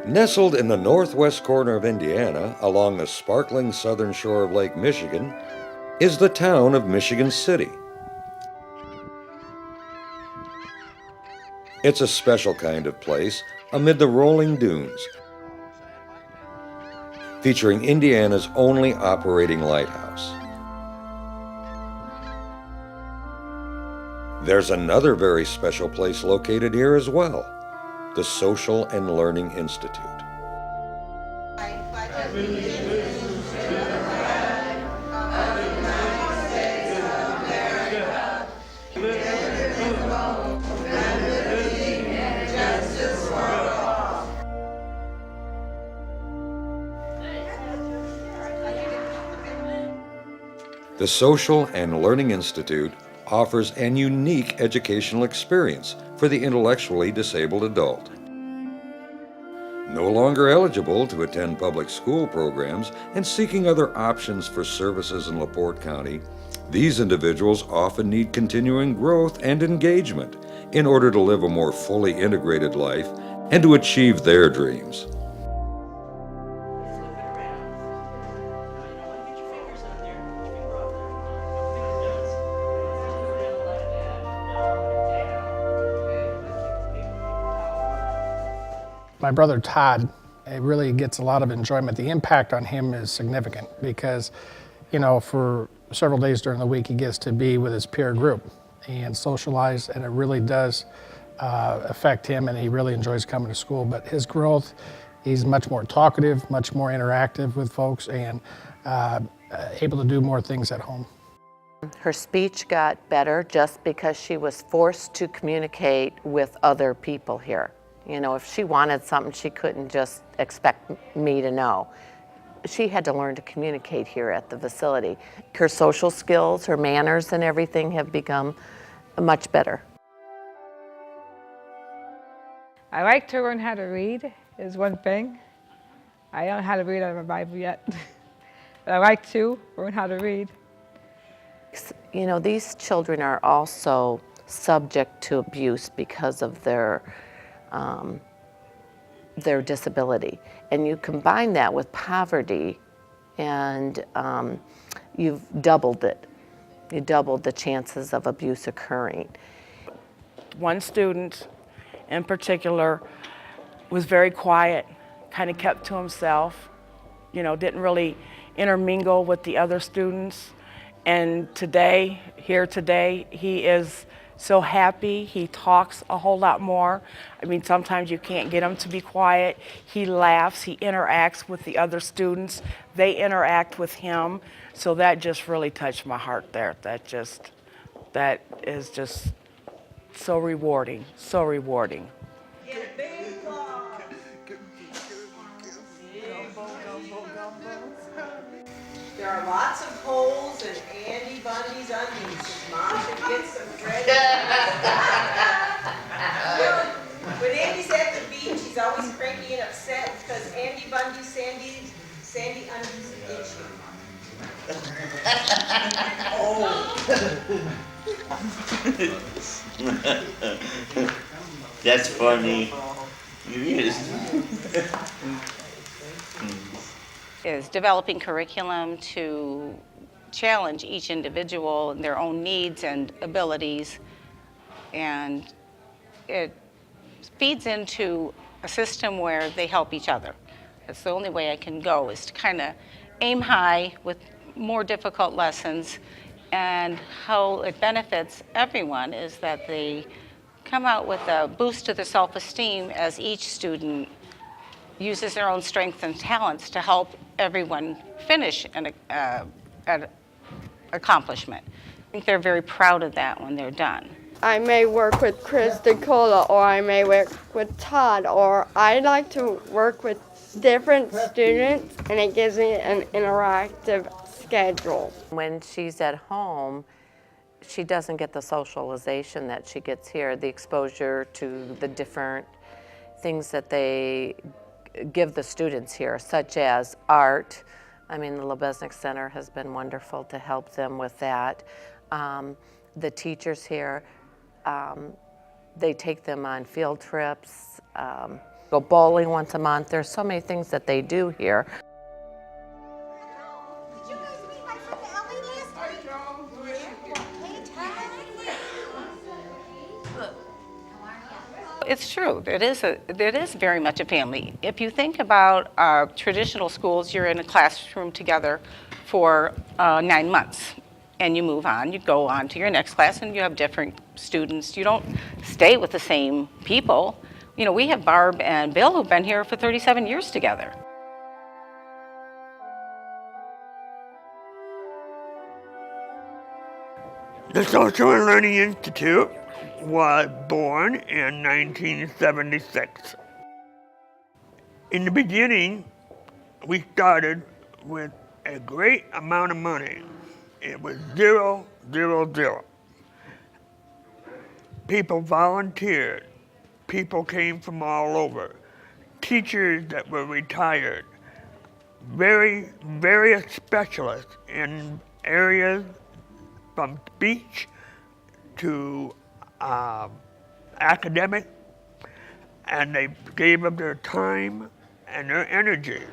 Nestled in the northwest corner of Indiana, along the sparkling southern shore of Lake Michigan, is the town of Michigan City. It's a special kind of place amid the rolling dunes, featuring Indiana's only operating lighthouse. There's another very special place located here as well, the Social and Learning Institute. The Social and Learning Institute offers an unique educational experience for the intellectually disabled adult. No longer eligible to attend public school programs and seeking other options for services in LaPorte County, these individuals often need continuing growth and engagement in order to live a more fully integrated life and to achieve their dreams. My brother Todd, it really gets a lot of enjoyment. The impact on him is significant because, for several days during the week, he gets to be with his peer group and socialize, and it really does affect him, and he really enjoys coming to school. But his growth, he's much more talkative, much more interactive with folks, and able to do more things at home. Her speech got better just because she was forced to communicate with other people here. If she wanted something, she couldn't just expect me to know. She had to learn to communicate here at the facility. Her social skills, her manners and everything have become much better. I like to learn how to read is one thing. I don't know how to read out of my Bible yet, but I like to learn how to read. These children are also subject to abuse because of their disability. And you combine that with poverty and you've doubled it. You doubled the chances of abuse occurring. One student in particular was very quiet, kind of kept to himself, didn't really intermingle with the other students. And today, he is so happy. He talks a whole lot more. Sometimes you can't get him to be quiet. He laughs, he interacts with the other students. They interact with him. So that just really touched my heart there. That is just so rewarding, so rewarding. There are lots of holes in Andy Bundy's undies. His mom should get some bread. When Andy's at the beach, he's always cranky and upset because Andy Bundy's sandy undies itchy. That's funny. It is. Is developing curriculum to challenge each individual and their own needs and abilities, and it feeds into a system where they help each other. That's the only way I can go, is to kind of aim high with more difficult lessons, and how it benefits everyone is that they come out with a boost to their self-esteem as each student uses their own strengths and talents to help everyone finish an accomplishment. I think they're very proud of that when they're done. I may work with Chris DeCola, or I may work with Todd, or I like to work with different students, and it gives me an interactive schedule. When she's at home, she doesn't get the socialization that she gets here, the exposure to the different things that they give the students here, such as art. The Lebesnick Center has been wonderful to help them with that. The teachers here, they take them on field trips. Go bowling once a month. There's so many things that they do here. It's true. It is very much a family. If you think about traditional schools, you're in a classroom together for 9 months, and you move on. You go on to your next class, and you have different students. You don't stay with the same people. You know, we have Barb and Bill who've been here for 37 years together. The Social and Learning Institute was born in 1976. In the beginning, we started with a great amount of money. It was 0, 0, 0. People volunteered. People came from all over. Teachers that were retired. Various specialists in areas from speech to academic, and they gave up their time and their energy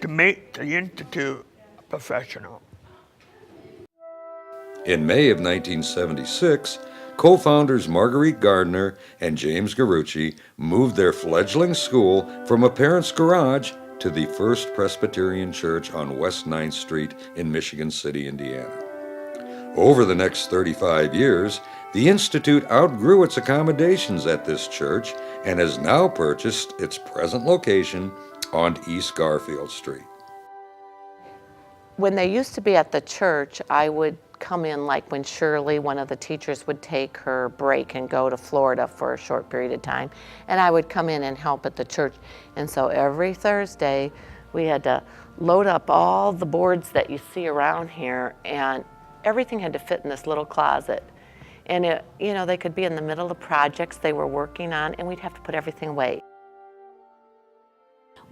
to make the Institute professional. In May of 1976, co-founders Marguerite Gardner and James Garucci moved their fledgling school from a parent's garage to the First Presbyterian Church on West 9th Street in Michigan City, Indiana. Over the next 35 years, the Institute outgrew its accommodations at this church and has now purchased its present location on East Garfield Street. When they used to be at the church, I would come in like when Shirley, one of the teachers, would take her break and go to Florida for a short period of time, and I would come in and help at the church. And so every Thursday, we had to load up all the boards that you see around here, and everything had to fit in this little closet. And it, you know, they could be in the middle of projects they were working on, and we'd have to put everything away.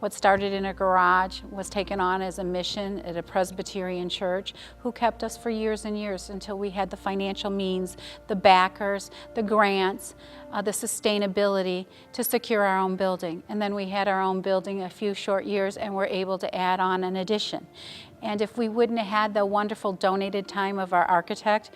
What started in a garage was taken on as a mission at a Presbyterian church who kept us for years and years until we had the financial means, the backers, the grants, the sustainability to secure our own building. And then we had our own building a few short years and were able to add on an addition. And if we wouldn't have had the wonderful donated time of our architect,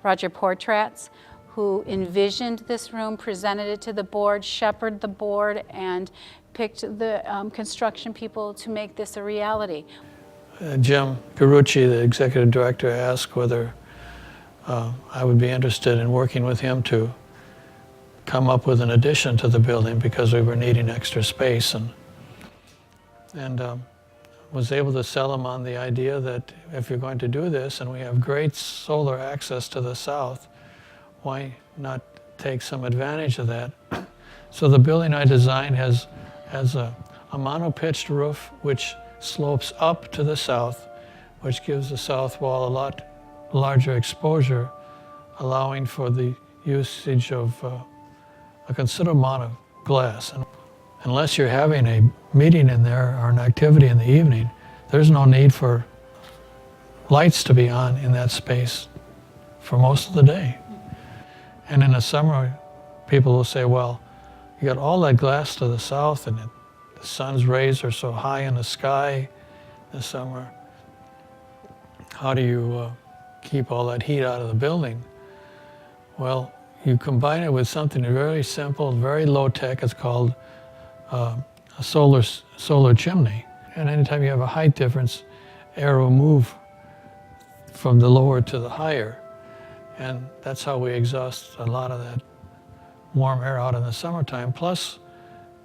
Roger Portratz, who envisioned this room, presented it to the board, shepherded the board, and picked the construction people to make this a reality. Jim Garucci, the executive director, asked whether I would be interested in working with him to come up with an addition to the building because we were needing extra space, and was able to sell him on the idea that if you're going to do this and we have great solar access to the south, why not take some advantage of that? So the building I designed has a mono-pitched roof which slopes up to the south, which gives the south wall a lot larger exposure, allowing for the usage of a considerable amount of glass. And unless you're having a meeting in there or an activity in the evening, there's no need for lights to be on in that space for most of the day. And in the summer, people will say, well, you got all that glass to the south and the sun's rays are so high in the sky this summer. How do you keep all that heat out of the building? Well, you combine it with something very simple, very low tech. It's called a solar chimney. And anytime you have a height difference, air will move from the lower to the higher. And that's how we exhaust a lot of that warm air out in the summertime. Plus,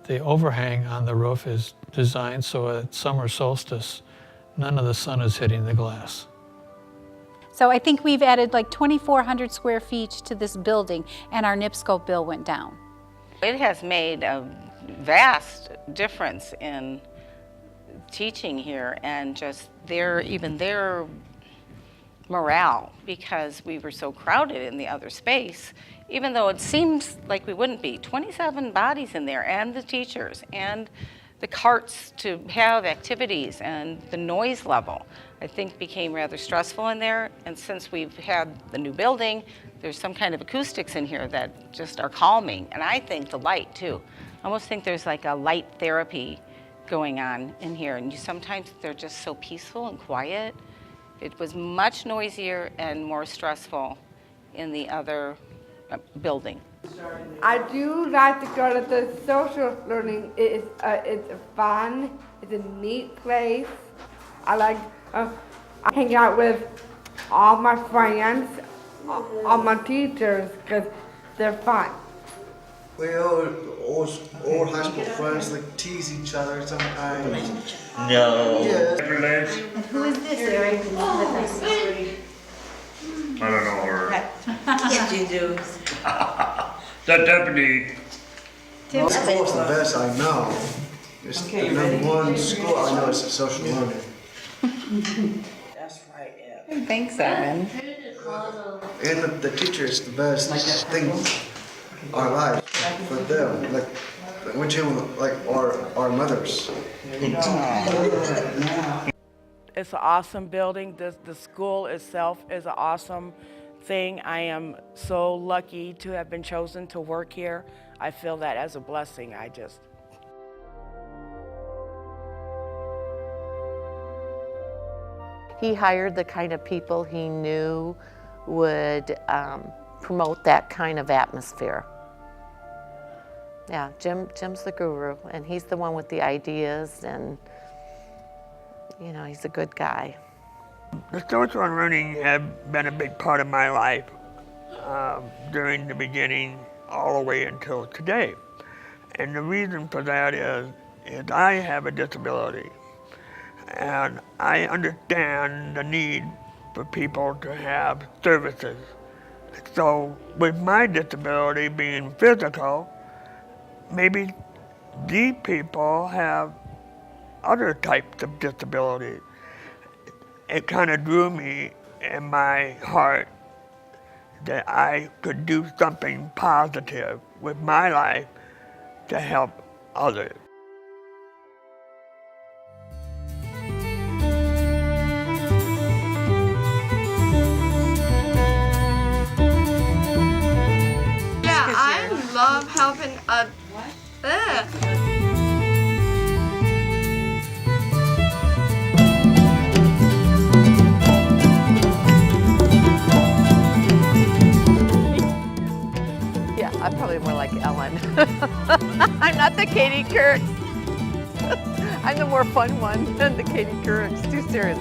the overhang on the roof is designed so at summer solstice, none of the sun is hitting the glass. So I think we've added like 2,400 square feet to this building, and our NIPSCO bill went down. It has made a vast difference in teaching here and just their morale, because we were so crowded in the other space, even though it seems like we wouldn't be. 27 bodies in there, and the teachers, and the carts to have activities, and the noise level, I think, became rather stressful in there. And since we've had the new building, there's some kind of acoustics in here that just are calming. And I think the light, too. I almost think there's like a light therapy going on in here, and sometimes they're just so peaceful and quiet. It was much noisier and more stressful in the other building. I do like to go to the social learning. It's fun. It's a neat place. I like I hang out with all my friends, all my teachers, because they're fun. We old high school friends like tease each other sometimes. No. Yeah. Who is this, Eric? I don't know her. Yes, you do. The deputy. Most schools the best I know. It's the number one school I know is social learning. That's right, yeah. Thanks, Evan. And the teacher is the best thing in our life for them. Like when you like our mothers. It's an awesome building. The school itself is an awesome thing. I am so lucky to have been chosen to work here. I feel that as a blessing. He hired the kind of people he knew would promote that kind of atmosphere. Yeah, Jim's the guru, and he's the one with the ideas, and you know, he's a good guy. The social learning have been a big part of my life during the beginning all the way until today. And the reason for that is I have a disability. And I understand the need for people to have services. So with my disability being physical, maybe these people have other types of disabilities. It kind of drew me in my heart that I could do something positive with my life to help others. Yeah, I love helping others. Yeah, I'm probably more like Ellen. I'm not the Katie Couric. I'm the more fun one than the Katie Couric. It's too serious.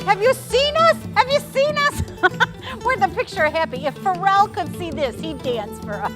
Have you seen us? Have you seen us? We're the picture happy. If Pharrell could see this, he'd dance for us.